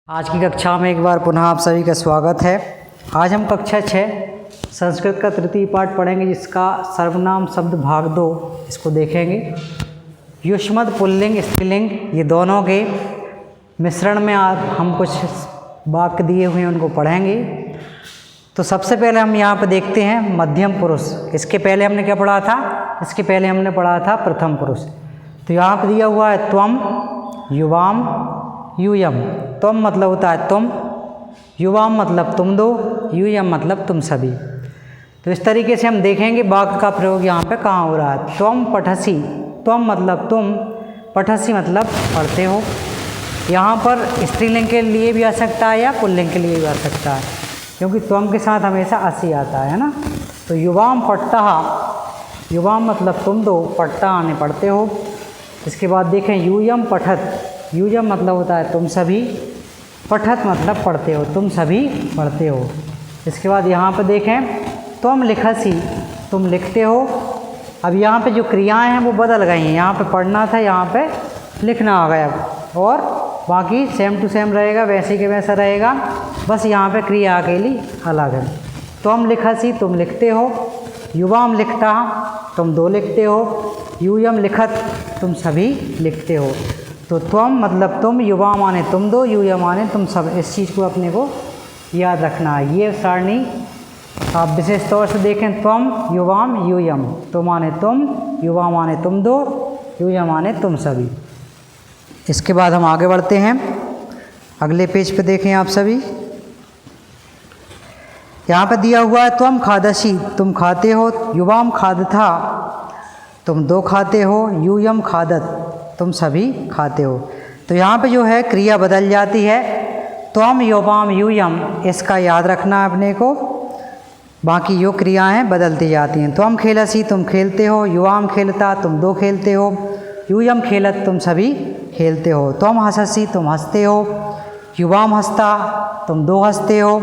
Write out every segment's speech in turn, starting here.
आज की कक्षा में एक बार पुनः आप सभी का स्वागत है। आज हम कक्षा 6 संस्कृत का तृतीय पाठ पढ़ेंगे, जिसका सर्वनाम शब्द भाग 2 इसको देखेंगे। युष्मद् पुल्लिंग स्त्रीलिंग ये दोनों के मिश्रण में हम कुछ वाक्य दिए हुए हैं, उनको पढ़ेंगे। तो सबसे पहले हम यहाँ पर देखते हैं मध्यम पुरुष। इसके पहले हमने क्या पढ़ा था? इसके पहले हमने पढ़ा था प्रथम पुरुष। तो यहाँ पर दिया हुआ है त्वम, युवाम, यूयम। त्वम मतलब होता है तुम, युवाम मतलब तुम दो, यूयम मतलब तुम सभी। तो इस तरीके से हम देखेंगे वाक्य का प्रयोग यहाँ पे कहाँ हो रहा है। त्वम पठसी, त्वम मतलब तुम, पठसी मतलब पढ़ते हो। यहाँ पर स्त्रीलिंग के लिए भी आ सकता है या पुल्लिंग के लिए भी आ सकता है, क्योंकि त्वम के साथ हमेशा असी आता है ना। तो युवाम पट्टा, युवाम मतलब तुम दो, पट्टा आने पढ़ते हो। इसके बाद देखें यूयम पठत, यूयम मतलब होता है तुम सभी, पठत मतलब पढ़ते हो, तुम सभी पढ़ते हो। इसके बाद यहाँ पर देखें तुम लिखसी, तुम लिखते हो। अब यहाँ पे जो क्रियाएं हैं वो बदल गई हैं। यहाँ पे पढ़ना था, यहाँ पे लिखना आ गया, और बाकी सेम टू सेम रहेगा, वैसे के वैसा रहेगा, बस यहाँ पे क्रिया अकेली अलग है। तुम लिखसी तुम लिखते हो, युवाम लिखता तुम दो लिखते हो, यूयम लिखत तुम सभी लिखते हो। तो त्वम मतलब तुम, युवा माने तुम दो, यूयम माने तुम सब। इस चीज़ को अपने को याद रखना है। ये सारणी आप विशेष तौर से देखें, त्वम, युवाम, यूयम। तो माने तुम, युवा माने तुम दो, यूयम माने तुम सभी। इसके बाद हम आगे बढ़ते हैं, अगले पेज पे देखें आप सभी। यहाँ पे दिया हुआ है त्वम खादसी, तुम खाते हो, युवाम खादथा तुम दो खाते हो, यूयम खादत तुम सभी खाते हो। तो यहाँ पे जो है क्रिया बदल जाती है। त्वम, युवाम, यूयम, इसका याद रखना है अपने को। बाकी जो क्रियाएं बदलती जाती हैं। त्वम खेलसी तुम खेलते हो, युवाम खेलता तुम दो खेलते हो, यूयम खेलत तुम सभी खेलते हो। त्वम हंससी तुम हंसते हो, युवाम हंसता तुम दो हंसते हो,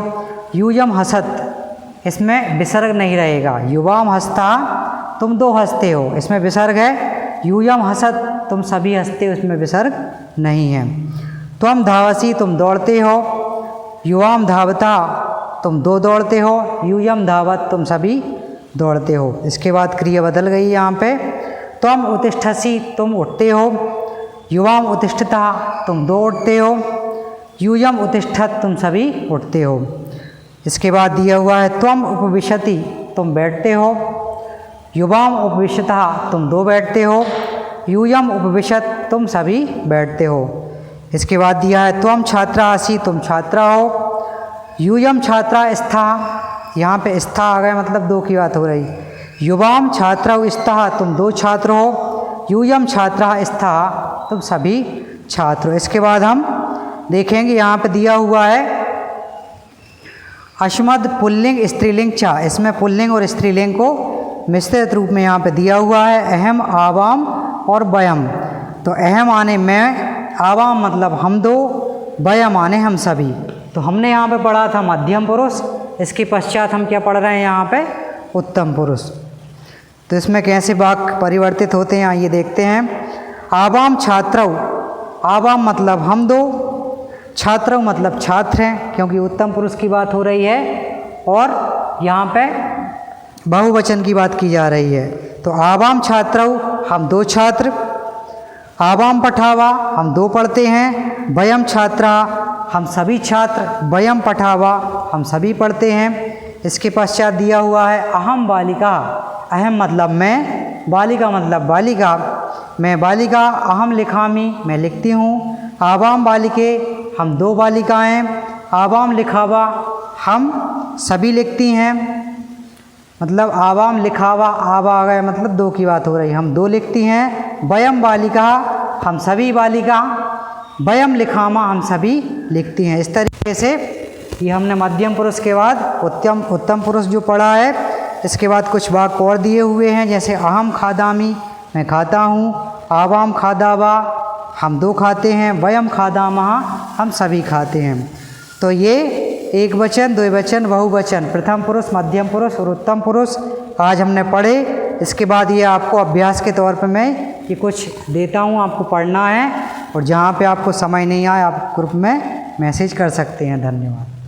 यूयम हंसत, इसमें विसर्ग नहीं रहेगा। युवाम हंसता तुम दो हंसते हो, इसमें विसर्ग है। यूयम हंसत तुम सभी हंसते हो, इसमें विसर्ग नहीं है। त्वम धावसी तुम दौड़ते हो, युवाम धावता तुम दो दौड़ते हो, यूयम धावत तुम सभी दौड़ते हो। इसके बाद क्रिया बदल गई यहाँ पे। त्वम उत्तिष्ठसि तुम उठते हो, युवाम उत्तिष्ठता तुम दो उठते हो, यूयम उत्तिष्ठत तुम सभी उठते हो। इसके बाद दिया हुआ है त्वम उपविशति तुम बैठते हो, युवाम उपविशता तुम दो बैठते हो, यूयम उपविशत तुम सभी बैठते हो। इसके बाद दिया है त्वम छात्रासि तुम छात्रा हो, यूयम छात्रा स्था, यहाँ पे स्था आ गए मतलब दो की बात हो रही। युवाम छात्रा स्था तुम दो छात्र हो, यूयम छात्रा स्था तुम सभी छात्र हो। इसके बाद हम देखेंगे यहाँ पे दिया हुआ है अश्मद् पुल्लिंग स्त्रीलिंग चा, इसमें पुल्लिंग और स्त्रीलिंग को मिश्रित रूप में यहाँ पे दिया हुआ है। अहम, आवाम और वयम। तो अहम आने में, आवाम मतलब हम दो, वयम आने हम सभी। तो हमने यहाँ पे पढ़ा था मध्यम पुरुष, इसके पश्चात हम क्या पढ़ रहे हैं यहाँ पे? उत्तम पुरुष। तो इसमें कैसे वाक्य परिवर्तित होते हैं ये देखते हैं। आवाम छात्रौ, आवाम मतलब हम दो, छात्रौ मतलब छात्र हैं, क्योंकि उत्तम पुरुष की बात हो रही है और यहाँ पे बहुवचन की बात की जा रही है। तो आवाम छात्रौ हम दो छात्र, आवाम पठावा हम दो पढ़ते हैं, वयम छात्रा हम सभी छात्र, वयम पठावा हम सभी पढ़ते हैं। इसके पश्चात दिया हुआ है अहम बालिका, अहम मतलब मैं, बालिका मतलब बालिका, मैं बालिका, अहम लिखामी मैं लिखती हूँ, आवाम बालिके हम दो बालिकाएं, आवाम लिखावा हम सभी लिखती हैं। मतलब आवाम लिखावा, आवा आ गया मतलब दो की बात हो रही, हम दो लिखती हैं। वयम बालिका हम सभी बालिका, वयम लिखामा हम सभी लिखती हैं। इस तरीके से ये हमने मध्यम पुरुष के बाद उत्तम पुरुष जो पढ़ा है। इसके बाद कुछ वाक्य और दिए हुए हैं, जैसे अहम खादामी मैं खाता हूँ, आवाम खादावा हम दो खाते हैं, वयम खादामहा हम सभी खाते हैं। तो ये एक वचन, दो वचन, बहुवचन, प्रथम पुरुष, मध्यम पुरुष और उत्तम पुरुष आज हमने पढ़े। इसके बाद ये आपको अभ्यास के तौर पे मैं ये कुछ देता हूँ, आपको पढ़ना है, और जहाँ पे आपको समझ नहीं आए आप ग्रुप में मैसेज कर सकते हैं। धन्यवाद।